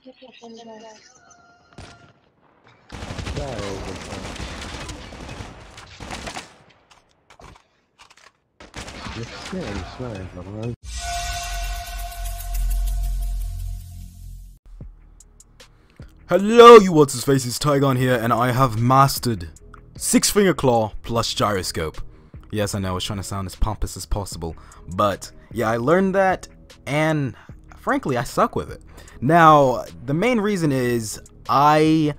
Hello, you what's his face, it's Tygon here, and I have mastered 6-finger claw plus gyroscope. Yes, I know, I was trying to sound as pompous as possible, but yeah, I learned that, and frankly, I suck with it. Now, the main reason is I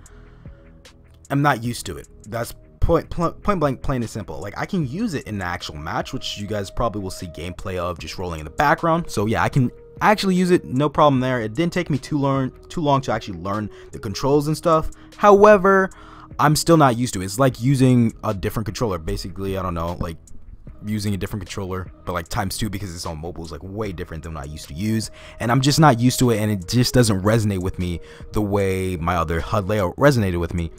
am not used to it. That's point blank, plain and simple. Like, I can use it in the actual match, which you guys probably will see gameplay of just rolling in the background. So yeah, I can actually use it, no problem there. It didn't take me too long to actually learn the controls and stuff. However, I'm still not used to it. It's like using a different controller. Basically, I don't know, like using a different controller, but like ×2 because it's on mobile is like way different than what I used to use, and I'm just not used to it, and it just doesn't resonate with me the way my other HUD layout resonated with me.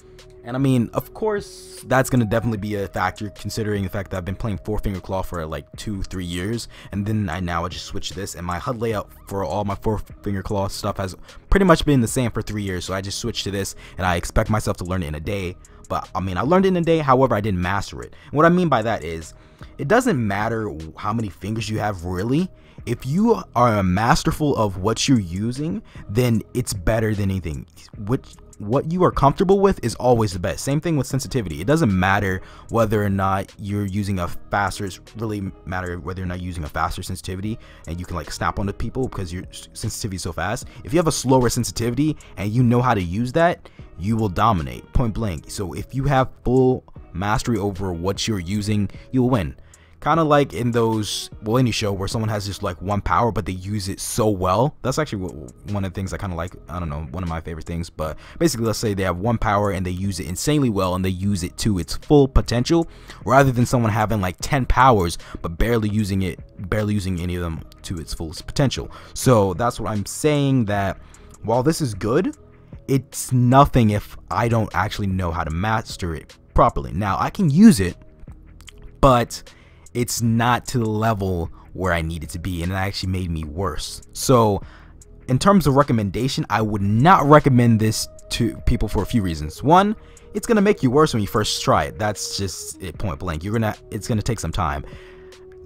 And I mean, of course, that's gonna definitely be a factor considering the fact that I've been playing 4-finger claw for like 2-3 years, and then I just switched to this, and my HUD layout for all my 4-finger claw stuff has pretty much been the same for 3 years. So I just switched to this, and I expect myself to learn it in a day. But I mean, I learned it in a day, however, I didn't master it. And what I mean by that is, it doesn't matter how many fingers you have, really. If you are masterful of what you're using, then it's better than anything. What you are comfortable with is always the best. Same thing with sensitivity. It doesn't matter whether or not you're using a faster, it's really matter whether or not you're using a faster sensitivity and you can like snap onto people because your sensitivity is so fast. If you have a slower sensitivity and you know how to use that, you will dominate, point blank. So if you have full mastery over what you're using, you'll win. Kind of like in those, well, any show where someone has just like one power but they use it so well. That's actually one of the things I kind of like. I don't know, one of my favorite things. But basically, let's say they have one power and they use it insanely well and they use it to its full potential, rather than someone having like 10 powers but barely using any of them to its fullest potential. So that's what I'm saying, that while this is good, it's nothing if I don't actually know how to master it properly. Now, I can use it, but it's not to the level where I need it to be, and it actually made me worse. So in terms of recommendation, I would not recommend this to people for a few reasons. One, it's gonna make you worse when you first try it. That's just it, point blank. It's gonna take some time.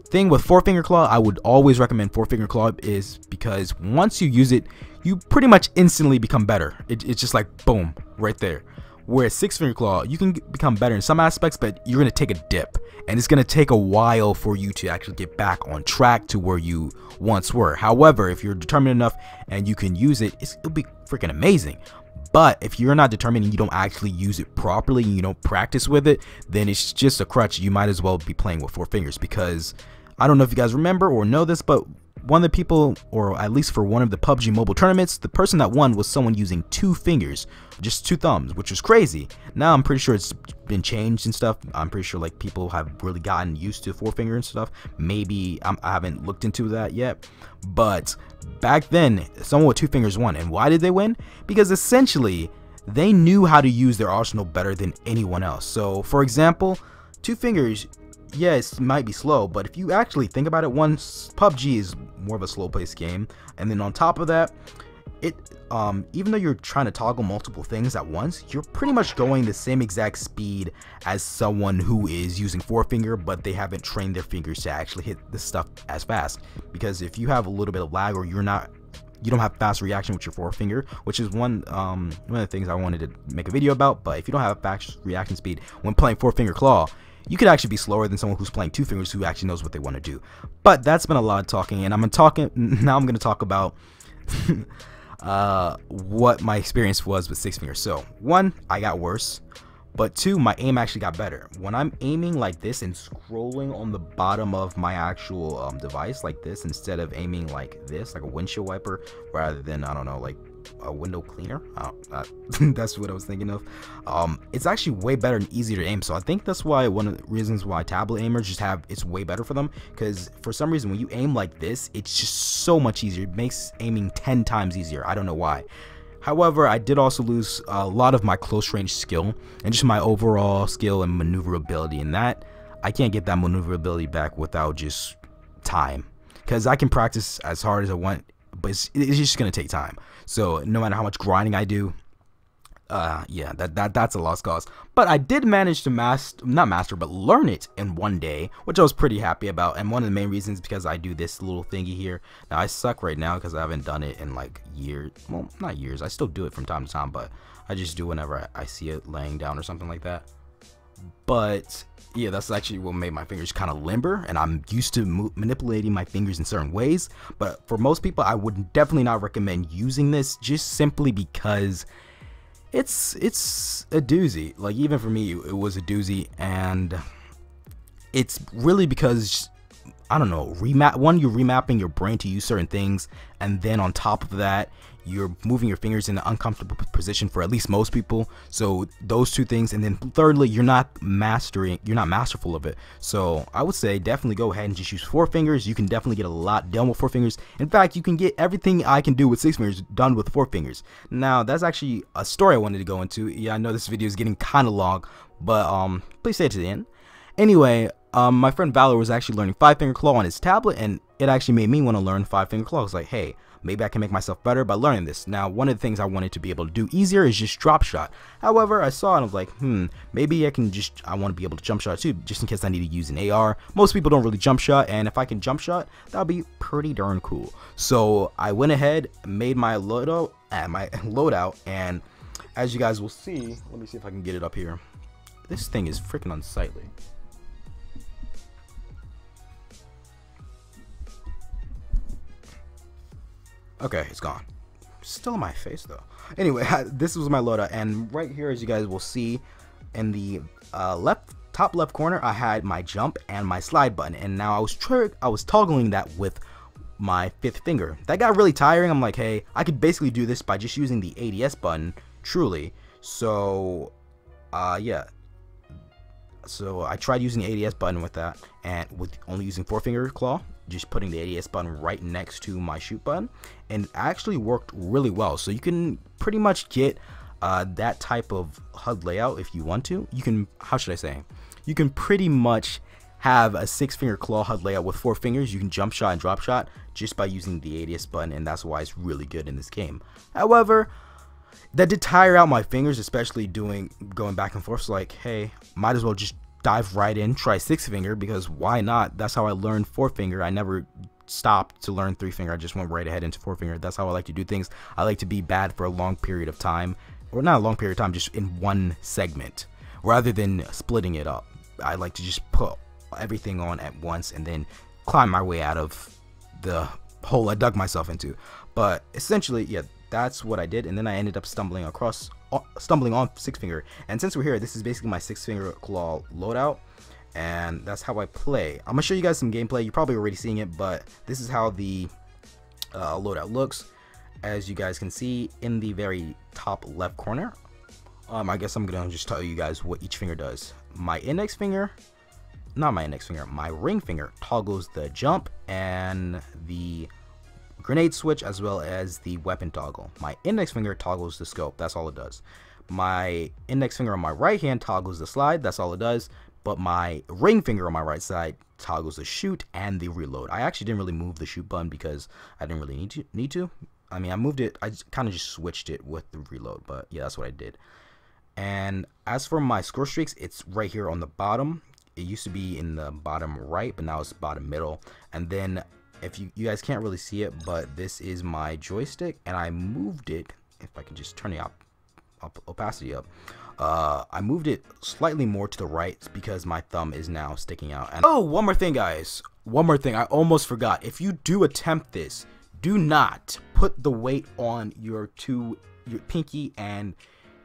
Thing with 4-finger claw, I would always recommend 4-finger claw, is because once you use it, you pretty much instantly become better. It's just like boom, right there. Whereas 6-finger claw, you can become better in some aspects, but you're gonna take a dip, and it's gonna take a while for you to actually get back on track to where you once were. However, if you're determined enough and you can use it, it'll be freaking amazing. But if you're not determined and you don't actually use it properly and you don't practice with it, then it's just a crutch. You might as well be playing with 4 fingers, because I don't know if you guys remember or know this, but one of the people, or at least for one of the PUBG Mobile tournaments, the person that won was someone using 2 fingers, just 2 thumbs, which was crazy. Now I'm pretty sure it's been changed and stuff. I'm pretty sure like people have really gotten used to 4-finger and stuff. Maybe I haven't looked into that yet, but back then someone with 2 fingers won. And why did they win? Because essentially they knew how to use their arsenal better than anyone else. So for example, 2 fingers, yes, it might be slow, but if you actually think about it, PUBG is more of a slow-paced game, and then on top of that, even though you're trying to toggle multiple things at once, you're pretty much going the same exact speed as someone who is using 4-finger, but they haven't trained their fingers to actually hit this stuff as fast. Because if you have a little bit of lag, or you don't have fast reaction with your 4-finger, which is one of the things I wanted to make a video about. But if you don't have fast reaction speed when playing 4-finger claw, you could actually be slower than someone who's playing 2 fingers who actually knows what they want to do. But that's been a lot of talking, and now I'm gonna talk about what my experience was with 6 fingers. So 1, I got worse, but 2, my aim actually got better. When I'm aiming like this and scrolling on the bottom of my actual device like this, instead of aiming like this, like a windshield wiper, rather than, I don't know, like a window cleaner, that's what I was thinking of. It's actually way better and easier to aim. So I think that's why one of the reasons why tablet aimers just have, it's way better for them, because for some reason when you aim like this, it's just so much easier. It makes aiming 10 times easier. I don't know why. However, I did also lose a lot of my close range skill and just my overall skill and maneuverability, and that I can't get that maneuverability back without just time, because I can practice as hard as I want, but it's just gonna take time. So no matter how much grinding I do, yeah, that's a lost cause. But I did manage to but learn it in one day, which I was pretty happy about. And one of the main reasons because I do this little thingy here. Now I suck right now because I haven't done it in like years. Well, not years. I still do it from time to time, but I just do whenever I see it laying down or something like that. But yeah, that's actually what made my fingers kind of limber, and I'm used to manipulating my fingers in certain ways. But for most people, I would definitely not recommend using this, just simply because it's a doozy. Like, even for me, it was a doozy, and it's really because, I don't know, you're remapping your brain to use certain things, and then on top of that, you're moving your fingers in an uncomfortable position for at least most people. So those two things, and then thirdly, you're not masterful of it. So I would say definitely go ahead and just use 4 fingers. You can definitely get a lot done with 4 fingers. In fact, you can get everything I can do with 6 fingers done with 4 fingers. Now, that's actually a story I wanted to go into. Yeah, I know this video is getting kind of long, but please stay to the end. Anyway, my friend Valor was actually learning 5-finger claw on his tablet, and it actually made me want to learn 5-finger claw. I was like, hey, maybe I can make myself better by learning this. Now, one of the things I wanted to be able to do easier is just drop shot. However, I saw it and I was like, maybe I want to be able to jump shot too, just in case I need to use an AR. Most people don't really jump shot, and if I can jump shot, that would be pretty darn cool. So I went ahead, made my loadout, and as you guys will see, let me see if I can get it up here. This thing is freaking unsightly. Okay, it's gone. Still in my face though. Anyway, this was my loadout, and right here, as you guys will see, in the top left corner, I had my jump and my slide button, and now I was toggling that with my 5th finger. That got really tiring. I'm like, hey, I could basically do this by just using the ADS button, truly. So, yeah. So I tried using the ADS button with that, and with only using 4-finger claw, just putting the ADS button right next to my shoot button, and it actually worked really well. So you can pretty much get that type of HUD layout if you want to. You can, how should I say, you can pretty much have a 6-finger claw HUD layout with 4 fingers. You can jump shot and drop shot just by using the ADS button, and that's why it's really good in this game. However, that did tire out my fingers, especially going back and forth. So like, hey, might as well just dive right in, try 6-finger, because why not? That's how I learned 4-finger. I never stopped to learn 3-finger. I just went right ahead into 4-finger. That's how I like to do things. I like to be bad for a long period of time, or not a long period of time, just in one segment, rather than splitting it up. I like to just put everything on at once and then climb my way out of the hole I dug myself into. But essentially, yeah, that's what I did, and then I ended up stumbling on 6-finger. And since we're here, this is basically my 6-finger claw loadout, and that's how I play. I'm gonna show you guys some gameplay. You're probably already seeing it, but this is how the loadout looks. As you guys can see in the very top left corner, I guess I'm gonna just tell you guys what each finger does. My index finger, not my index finger, my ring finger toggles the jump and the grenade switch, as well as the weapon toggle. My index finger toggles the scope. That's all it does. My index finger on my right hand toggles the slide. That's all it does. But my ring finger on my right side toggles the shoot and the reload. I actually didn't really move the shoot button because I didn't really need to. I mean, I moved it. I kind of just switched it with the reload. But yeah, that's what I did. And as for my score streaks, it's right here on the bottom. It used to be in the bottom right, but now it's bottom middle. And then, if you guys can't really see it, but this is my joystick, and I moved it, if I can just turn the opacity up, I moved it slightly more to the right because my thumb is now sticking out. And oh, one more thing, guys, one more thing, I almost forgot. If you do attempt this, do not put the weight on your pinky and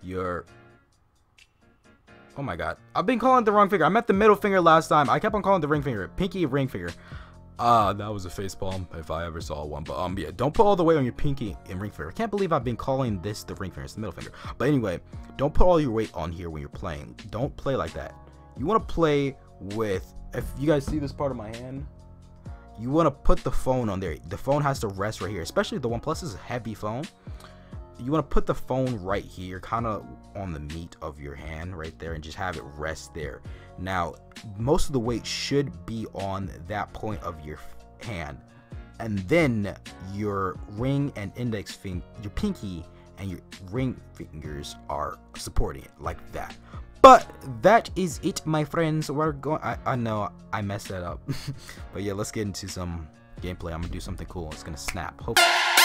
your, oh my god, I've been calling it the wrong finger. I meant the middle finger last time. I kept on calling it the ring finger, pinky ring finger. That was a facepalm if I ever saw one. But yeah, don't put all the weight on your pinky and ring finger. I can't believe I've been calling this the ring finger. It's the middle finger. But anyway, don't put all your weight on here when you're playing. Don't play like that. You want to play with, if you guys see this part of my hand, you want to put the phone on there. The phone has to rest right here, especially the OnePlus is a heavy phone. You want to put the phone right here, kind of on the meat of your hand right there, and just have it rest there. Now, most of the weight should be on that point of your hand. and then your ring and index finger, your pinky and your ring fingers are supporting it like that. But that is it, my friends. We're going. I know I messed that up, but yeah, let's get into some gameplay. I'm gonna do something cool. It's gonna snap. Hopefully.